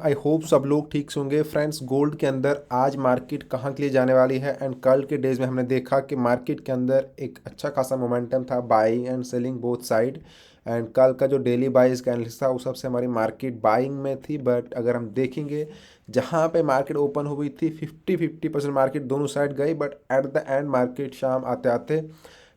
I hope सब लोग ठीक से होंगे फ्रेंड्स। गोल्ड के अंदर आज मार्केट कहाँ के लिए जाने वाली है एंड कल के डेज में हमने देखा कि मार्केट के अंदर एक अच्छा खासा मोमेंटम था, buying and selling both side. And कल का जो डेली बाइज का एनालिसिस था उस सबसे हमारी मार्केट बाइंग में थी। बट अगर हम देखेंगे जहाँ पे मार्केट ओपन हुई थी 50-50% मार्केट दोनों साइड गई, but at the end market शाम आते आते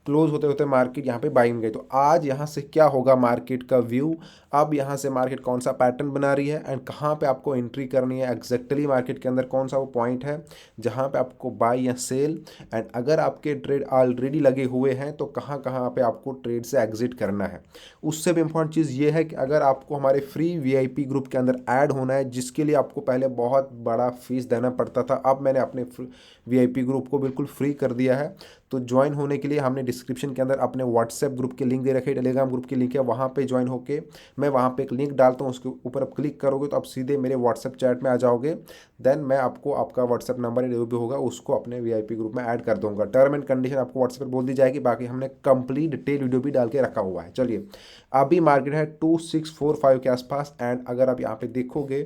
क्लोज होते होते मार्केट यहाँ पे बाइंग गई। तो आज यहाँ से क्या होगा मार्केट का व्यू, अब यहाँ से मार्केट कौन सा पैटर्न बना रही है एंड कहाँ पे आपको एंट्री करनी है, एग्जैक्टली मार्केट के अंदर कौन सा वो पॉइंट है जहाँ पे आपको बाई या सेल, एंड अगर आपके ट्रेड ऑलरेडी लगे हुए हैं तो कहाँ कहाँ पे आपको ट्रेड से एग्जिट करना है। उससे भी इम्पोर्टेंट चीज़ ये है कि अगर आपको हमारे फ्री वीआईपी ग्रुप के अंदर ऐड होना है, जिसके लिए आपको पहले बहुत बड़ा फीस देना पड़ता था, अब मैंने अपने वीआईपी ग्रुप को बिल्कुल फ्री कर दिया है। तो ज्वाइन होने के लिए हमने डिस्क्रिप्शन के अंदर अपने व्हाट्सएप ग्रुप के लिंक दे रखे है, टेलीग्राम ग्रुप की लिंक है, वहाँ पे ज्वाइन होके मैं वहाँ पे एक लिंक डालता हूँ, उसके ऊपर आप क्लिक करोगे तो आप सीधे मेरे व्हाट्सएप चैट में आ जाओगे। देन मैं आपको आपका व्हाट्सएप नंबर जो भी होगा उसको अपने वीआईपी ग्रुप में ऐड कर दूंगा। टर्म एंड कंडीशन आपको व्हाट्सएप पर बोल दी जाएगी, बाकी हमने कंप्लीट डिटेल वीडियो भी डाल के रखा हुआ है। चलिए, अभी मार्केट है 2645 के आसपास, एंड अगर आप यहाँ पे देखोगे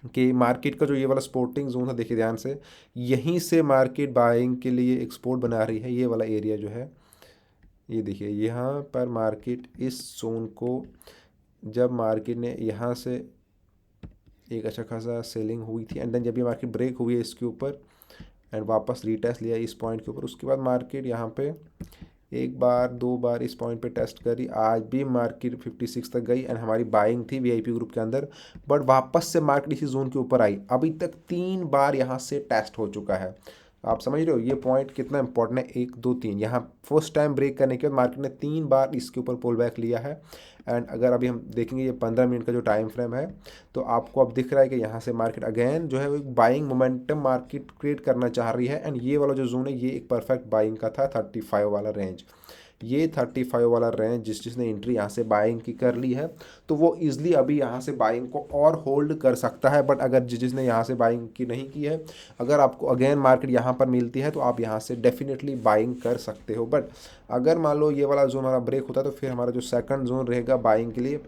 कि मार्केट का जो ये वाला सपोर्टिंग जोन है, देखिए ध्यान से, यहीं से मार्केट बाइंग के लिए एक्सपोर्ट बना रही है। ये वाला एरिया जो है, ये देखिए यहाँ पर मार्केट इस जोन को, जब मार्केट ने यहाँ से एक अच्छा खासा सेलिंग हुई थी एंड देन जब ये मार्केट ब्रेक हुई है इसके ऊपर एंड वापस रीटेस्ट लिया इस पॉइंट के ऊपर, उसके बाद मार्केट यहाँ पे एक बार दो बार इस पॉइंट पे टेस्ट करी। आज भी मार्केट 56 तक गई एंड हमारी बाइंग थी वीआईपी ग्रुप के अंदर, बट वापस से मार्केट इसी जोन के ऊपर आई। अभी तक 3 बार यहाँ से टेस्ट हो चुका है। आप समझ रहे हो ये पॉइंट कितना इंपॉर्टेंट है, 1 2 3। यहाँ फर्स्ट टाइम ब्रेक करने के बाद मार्केट ने 3 बार इसके ऊपर पुल बैक लिया है। एंड अगर अभी हम देखेंगे ये 15 मिनट का जो टाइम फ्रेम है, तो आपको अब दिख रहा है कि यहाँ से मार्केट अगेन जो है वो एक बाइंग मोमेंटम मार्केट क्रिएट करना चाह रही है। एंड ये वाला जो जोन है ये एक परफेक्ट बाइंग का था, 35 वाला रेंज। ये 35 वाला रेंज जिसने एंट्री यहाँ से बाइंग की कर ली है, तो वो इजली अभी यहाँ से बाइंग को और होल्ड कर सकता है। बट अगर जिसने यहाँ से बाइंग की नहीं की है, अगर आपको अगेन मार्केट यहाँ पर मिलती है तो आप यहाँ से डेफिनेटली बाइंग कर सकते हो। बट अगर मान लो ये वाला जोन हमारा ब्रेक होता है तो फिर हमारा जो सेकंड जोन रहेगा बाइंग के लिए,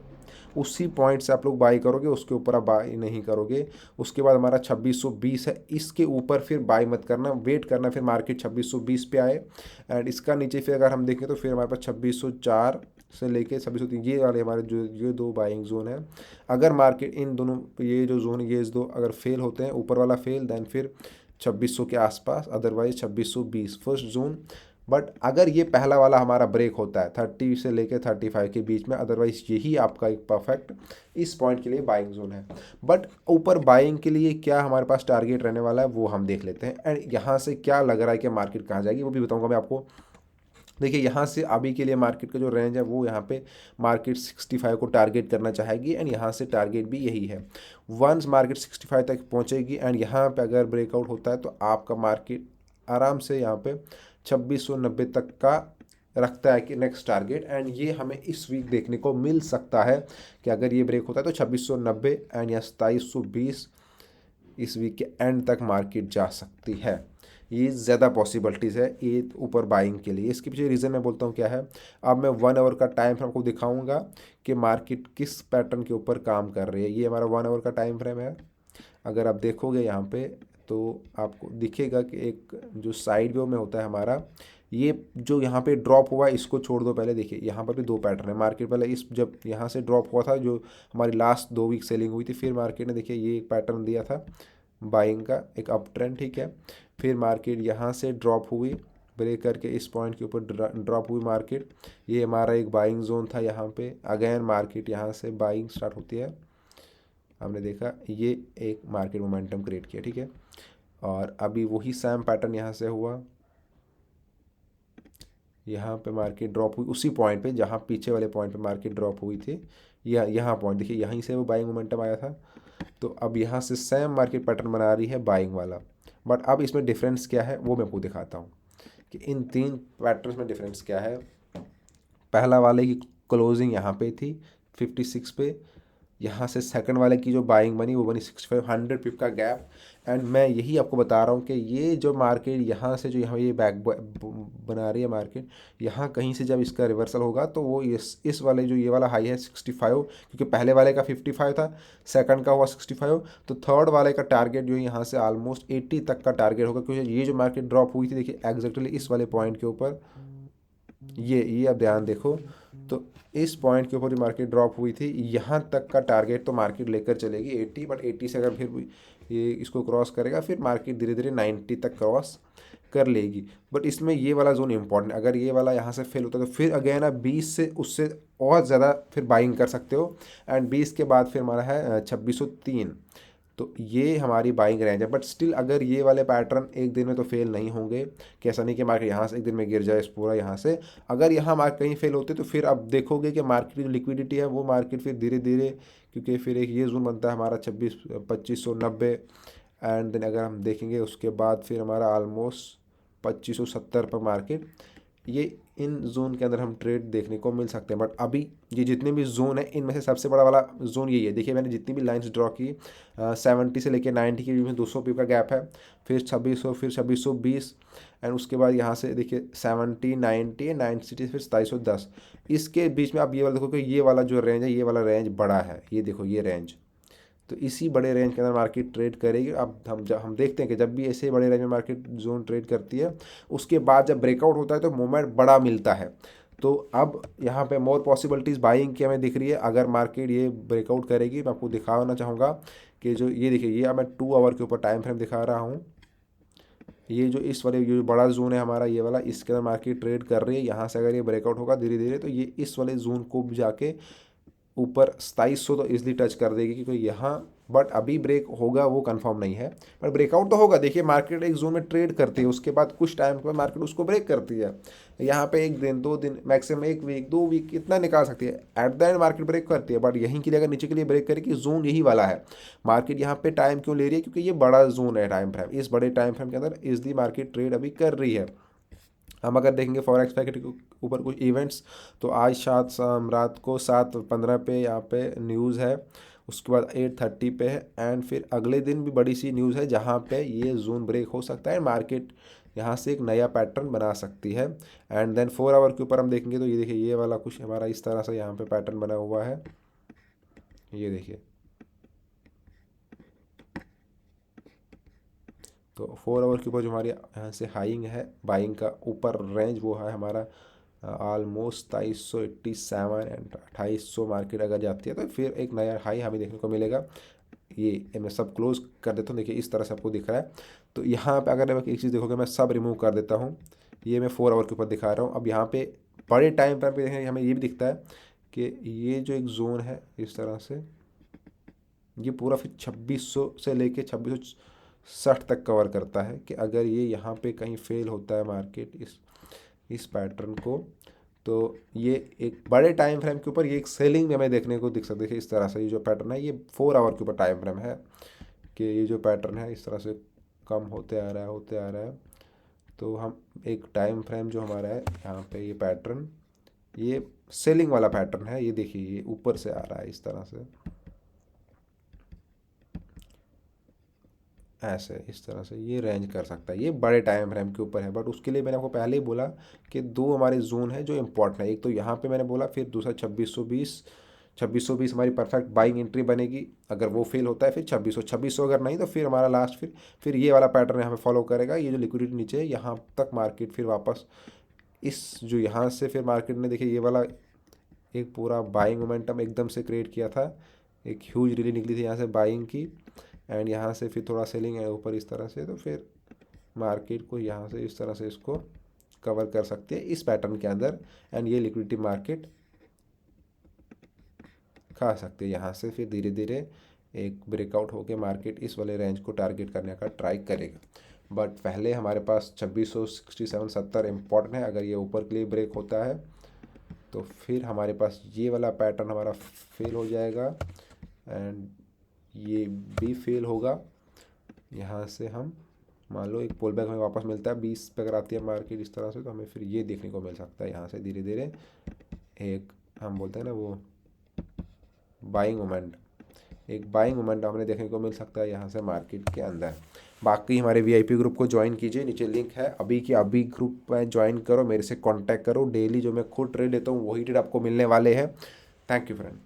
उसी पॉइंट से आप लोग बाई करोगे, उसके ऊपर आप बाई नहीं करोगे। उसके बाद हमारा 2620 है, इसके ऊपर फिर बाई मत करना, वेट करना फिर मार्केट 2620 पे आए। एंड इसका नीचे फिर अगर हम देखें तो फिर हमारे पास 2604 से लेके 2603, ये वाले हमारे जो ये दो बाइंग जोन है। अगर मार्केट इन दोनों, ये जो जोन ये दो अगर फेल होते हैं, ऊपर वाला फेल, देन फिर 2600 के आसपास, अदरवाइज 2620 फर्स्ट जोन। बट अगर ये पहला वाला हमारा ब्रेक होता है 30 से लेकर 35 के बीच में, अदरवाइज यही आपका एक परफेक्ट इस पॉइंट के लिए बाइंग जोन है। बट ऊपर बाइंग के लिए क्या हमारे पास टारगेट रहने वाला है वो हम देख लेते हैं। एंड यहाँ से क्या लग रहा है कि मार्केट कहाँ जाएगी वो भी बताऊँगा मैं आपको। देखिए यहाँ से अभी के लिए मार्केट का जो रेंज है वो यहाँ पे मार्केट 65 को टारगेट करना चाहेगी, एंड यहाँ से टारगेट भी यही है। वंस मार्केट 65 तक पहुँचेगी एंड यहाँ पे अगर ब्रेकआउट होता है तो आपका मार्केट आराम से यहाँ पे 2690 तक का रखता है कि नेक्स्ट टारगेट। एंड ये हमें इस वीक देखने को मिल सकता है कि अगर ये ब्रेक होता है तो 2690 एंड या 2720 इस वीक के एंड तक मार्केट जा सकती है। ये ज़्यादा पॉसिबिलिटीज़ है ये ऊपर बाइंग के लिए। इसके पीछे रीज़न मैं बोलता हूँ क्या है। अब मैं 1 आवर का टाइम फ्रेम आपको दिखाऊंगा कि मार्केट किस पैटर्न के ऊपर काम कर रही है। ये हमारा 1 आवर का टाइम फ्रेम है। अगर आप देखोगे यहाँ पे तो आपको दिखेगा कि एक जो साइड व्यू में होता है हमारा, ये जो यहाँ पे ड्रॉप हुआ है इसको छोड़ दो। पहले देखिए यहाँ पर भी दो पैटर्न है। मार्केट पहले इस जब यहाँ से ड्रॉप हुआ था, जो हमारी लास्ट 2 वीक सेलिंग हुई थी, फिर मार्केट ने देखिए ये एक पैटर्न दिया था बाइंग का, एक अप ट्रेंड, ठीक है। फिर मार्केट यहाँ से ड्रॉप हुई, ब्रेक करके इस पॉइंट के ऊपर ड्रॉप हुई मार्केट। ये हमारा एक बाइंग जोन था यहाँ पे। अगेन मार्केट यहाँ से बाइंग स्टार्ट होती है, हमने देखा ये एक मार्केट मोमेंटम क्रिएट किया, ठीक है। और अभी वही सेम पैटर्न यहाँ से हुआ, यहाँ पे मार्केट ड्रॉप हुई उसी पॉइंट पे जहाँ पीछे वाले पॉइंट पे मार्केट ड्रॉप हुई थी। यहाँ पॉइंट देखिए, यहीं से वो बाइंग मोमेंटम आया था। तो अब यहाँ से सेम मार्केट पैटर्न बना रही है बाइंग वाला। बट अब इसमें डिफरेंस क्या है वो मैं आपको दिखाता हूँ कि इन तीन पैटर्न्स में डिफरेंस क्या है। पहला वाले की क्लोजिंग यहाँ पे थी 56 पे, यहाँ से सेकंड वाले की जो बाइंग बनी वो बनी 65, 100 पिप का गैप। एंड मैं यही आपको बता रहा हूँ कि ये जो मार्केट यहाँ से जो यहाँ ये बैक बना रही है मार्केट, यहाँ कहीं से जब इसका रिवर्सल होगा तो वो इस वाले जो ये वाला हाई है 65, क्योंकि पहले वाले का 55 था, सेकंड का हुआ 65, तो थर्ड वाले का टारगेट जो यहाँ से ऑलमोस्ट 80 तक का टारगेट होगा, क्योंकि ये जो मार्केट ड्रॉप हुई थी देखिए एग्जैक्टली इस वाले पॉइंट के ऊपर, ये अब ध्यान देखो, तो इस पॉइंट के ऊपर जो मार्केट ड्रॉप हुई थी यहाँ तक का टारगेट तो मार्केट लेकर चलेगी 80, बट 80 से अगर फिर ये इसको क्रॉस करेगा फिर मार्केट धीरे धीरे 90 तक क्रॉस कर लेगी। बट इसमें ये वाला जोन इंपॉर्टेंट, अगर ये वाला यहाँ से फेल होता है तो फिर अगेन आप 20 से उससे और ज़्यादा फिर बाइंग कर सकते हो। एंड 20 के बाद फिर हमारा है 2603, तो ये हमारी बाइंग रेंज है। बट स्टिल अगर ये वाले पैटर्न एक दिन में तो फेल नहीं होंगे, कि ऐसा नहीं कि मार्केट यहाँ से एक दिन में गिर जाए इस पूरा यहाँ से, अगर यहाँ मार्केट कहीं फेल होते तो फिर आप देखोगे कि मार्केट की जो लिक्विडिटी है वो मार्केट फिर धीरे धीरे, क्योंकि फिर एक ये जोन बनता है हमारा 2590, एंड देन अगर हम देखेंगे उसके बाद फिर हमारा ऑलमोस्ट 2570 पर मार्केट, ये इन जोन के अंदर हम ट्रेड देखने को मिल सकते हैं। बट अभी ये जितने भी जोन है इनमें से सबसे बड़ा वाला जोन यही है। देखिए मैंने जितनी भी लाइंस ड्रॉ की 70 से लेकर 90 के बीच में 200 पिप का गैप है, फिर 2600, फिर 2620, एंड उसके बाद यहाँ से देखिए 70, 90, 90 फिर 2710, इसके बीच में आप ये वाला देखो कि ये वाला जो रेंज है ये वाला रेंज बड़ा है, ये देखो ये रेंज, तो इसी बड़े रेंज के अंदर मार्केट ट्रेड करेगी। अब हम देखते हैं कि जब भी ऐसे बड़े रेंज में मार्केट जोन ट्रेड करती है उसके बाद जब ब्रेकआउट होता है तो मोमेंट बड़ा मिलता है। तो अब यहाँ पे मोर पॉसिबिलिटीज़ बाइंग की हमें दिख रही है। अगर मार्केट ये ब्रेकआउट करेगी, मैं आपको दिखाना चाहूँगा कि जो ये देखिए ये अब मैं 2 आवर के ऊपर टाइम फ्रेम दिखा रहा हूँ, ये जो इस वाले ये जो बड़ा जोन है हमारा ये वाला, इसके अंदर मार्केट ट्रेड कर रही है। यहाँ से अगर ये ब्रेकआउट होगा धीरे धीरे तो ये इस वाले जोन को भी जाके ऊपर 2700 तो इजीली टच कर देगी, क्योंकि यहाँ बट अभी ब्रेक होगा वो कंफर्म नहीं है, पर ब्रेकआउट तो होगा। देखिए मार्केट एक जोन में ट्रेड करती है, उसके बाद कुछ टाइम के बाद मार्केट उसको ब्रेक करती है। यहाँ पे एक दिन 2 दिन मैक्सिमम 1 वीक 2 वीक इतना निकाल सकती है, at the end market break करती है। बट यहीं के लिए अगर नीचे के लिए ब्रेक करेगी जोन यही वाला है। मार्केट यहाँ पे टाइम क्यों ले रही है, क्योंकि ये बड़ा जोन है टाइम फ्रेम, इस बड़े टाइम फ्रेम के अंदर इजिली मार्केट ट्रेड अभी कर रही है। हम अगर देखेंगे फॉरेक्स पैकेट के ऊपर कुछ इवेंट्स, तो आज रात को 7:15 पे यहाँ पे न्यूज़ है, उसके बाद 8:30 पे है, एंड फिर अगले दिन भी बड़ी सी न्यूज़ है जहाँ पे ये जोन ब्रेक हो सकता है, मार्केट यहाँ से एक नया पैटर्न बना सकती है। एंड देन 4 आवर के ऊपर हम देखेंगे तो ये देखिए ये वाला कुछ हमारा इस तरह से यहाँ पे पैटर्न बना हुआ है, ये देखिए। तो 4 आवर के ऊपर जो हमारी यहाँ से हाइंग है बाइंग का ऊपर रेंज वो है हमारा ऑलमोस्ट 2387 एंड 2800 मार्केट अगर जाती है तो फिर एक नया हाई हमें देखने को मिलेगा। ये मैं सब क्लोज कर देता हूँ, देखिए इस तरह से आपको दिख रहा है। तो यहाँ पे अगर मैं एक चीज़ देखोगे मैं सब रिमूव कर देता हूँ, ये मैं 4 आवर के ऊपर दिखा रहा हूँ। अब यहाँ पे बड़े टाइम पर भी देखेंगे हमें ये भी दिखता है कि ये जो एक जोन है इस तरह से ये पूरा फिर 2600 से लेके 2660 तक कवर करता है, कि अगर ये यहाँ पे कहीं फेल होता है मार्केट इस पैटर्न को, तो ये एक बड़े टाइम फ्रेम के ऊपर ये एक सेलिंग में हमें देखने को दिख सकती है। इस तरह से ये जो पैटर्न है ये 4 आवर के ऊपर टाइम फ्रेम है, कि ये जो पैटर्न है इस तरह से कम होते आ रहा है होते आ रहा है। तो हम एक टाइम फ्रेम जो हमारा है यहाँ पे ये पैटर्न ये सेलिंग वाला पैटर्न है, ये देखिए ये ऊपर से आ रहा है इस तरह से, ऐसे इस तरह से ये रेंज कर सकता है, ये बड़े टाइम फ्रेम के ऊपर है। बट उसके लिए मैंने आपको पहले ही बोला कि 2 हमारे जोन है जो इंपॉर्टेंट है, एक तो यहाँ पे मैंने बोला, फिर दूसरा 2620 हमारी परफेक्ट बाइंग एंट्री बनेगी। अगर वो फेल होता है फिर 2600 अगर नहीं तो फिर हमारा लास्ट फिर ये वाला पैटर्न यहाँ पे फॉलो करेगा। ये जो लिक्विडिटी नीचे है यहाँ तक मार्केट फिर वापस इस जो यहाँ से फिर मार्केट ने देखिए ये वाला एक पूरा बाइंग मोमेंटम एकदम से क्रिएट किया था, एक ह्यूज रैली निकली थी यहाँ से बाइंग की, एंड यहाँ से फिर थोड़ा सेलिंग है ऊपर इस तरह से, तो फिर मार्केट को यहाँ से इस तरह से इसको कवर कर सकती है इस पैटर्न के अंदर, एंड ये लिक्विडिटी मार्केट खा सकती है। यहाँ से फिर धीरे धीरे एक ब्रेकआउट होकर मार्केट इस वाले रेंज को टारगेट करने का ट्राई करेगा। बट पहले हमारे पास 2667-70 इम्पॉर्टेंट है, अगर ये ऊपर के लिए ब्रेक होता है तो फिर हमारे पास ये वाला पैटर्न हमारा फेल हो जाएगा, एंड ये भी फेल होगा। यहाँ से हम मान लो एक पुल बैक हमें वापस मिलता है 20 पे अगर आती है मार्केट इस तरह से, तो हमें फिर ये देखने को मिल सकता है यहाँ से धीरे धीरे एक हम बोलते हैं ना वो बाइंग मोमेंट, एक बाइंग मोमेंटम हमें देखने को मिल सकता है यहाँ से मार्केट के अंदर। बाकी हमारे वीआईपी ग्रुप को ज्वाइन कीजिए, नीचे लिंक है, अभी की अभी ग्रुप में ज्वाइन करो, मेरे से कांटेक्ट करो। डेली जो मैं खुद ट्रेड लेता हूँ वही ट्रेड आपको मिलने वाले हैं। Thank you friend.